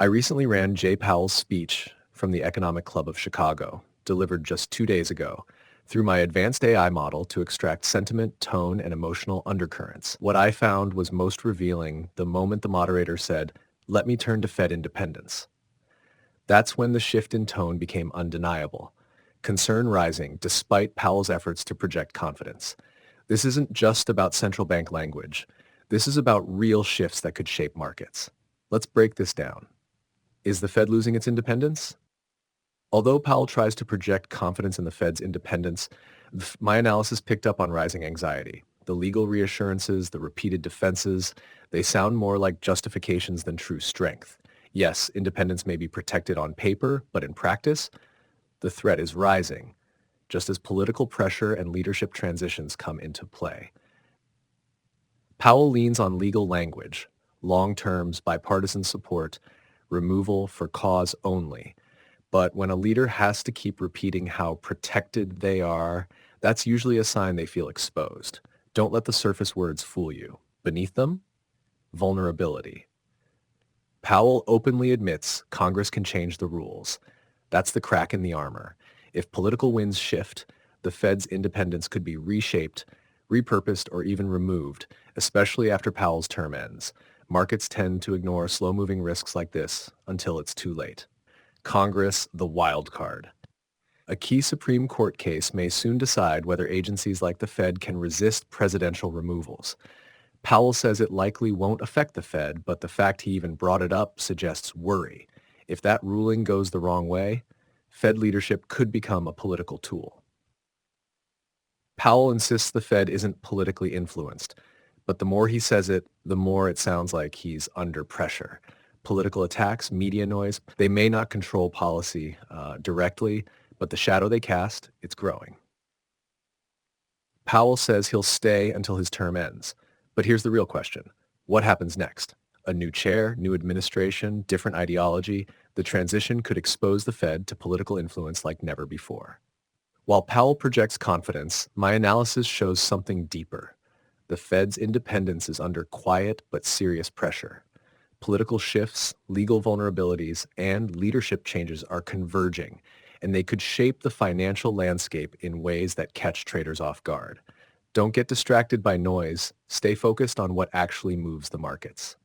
I recently ran Jay Powell's speech from the Economic Club of Chicago, delivered just 2 days ago, through my advanced AI model to extract sentiment, tone, and emotional undercurrents. What I found was most revealing the moment the moderator said, "Let me turn to Fed independence." That's when the shift in tone became undeniable. Concern rising despite Powell's efforts to project confidence. This isn't just about central bank language. This is about real shifts that could shape markets. Let's break this down. Is the Fed losing its independence? Although Powell tries to project confidence in the Fed's independence, my analysis picked up on rising anxiety. The legal reassurances, the repeated defenses, they sound more like justifications than true strength. Yes, independence may be protected on paper, but in practice, the threat is rising, just as political pressure and leadership transitions come into play. Powell leans on legal language, long terms, bipartisan support, removal for cause only. But when a leader has to keep repeating how protected they are, that's usually a sign they feel exposed. Don't let the surface words fool you. Beneath them, vulnerability. Powell openly admits Congress can change the rules. That's the crack in the armor. If political winds shift, the Fed's independence could be reshaped, repurposed, or even removed, especially after Powell's term ends. Markets tend to ignore slow-moving risks like this until it's too late. Congress, the wild card. A key Supreme Court case may soon decide whether agencies like the Fed can resist presidential removals. Powell says it likely won't affect the Fed, but the fact he even brought it up suggests worry. If that ruling goes the wrong way, Fed leadership could become a political tool. Powell insists the Fed isn't politically influenced, but the more he says it, the more it sounds like he's under pressure. Political attacks, media noise, they may not control policy directly, but the shadow they cast, it's growing. Powell says he'll stay until his term ends. But here's the real question. What happens next? A new chair, new administration, different ideology. The transition could expose the Fed to political influence like never before. While Powell projects confidence, my analysis shows something deeper. The Fed's independence is under quiet but serious pressure. Political shifts, legal vulnerabilities, and leadership changes are converging, and they could shape the financial landscape in ways that catch traders off guard. Don't get distracted by noise. Stay focused on what actually moves the markets.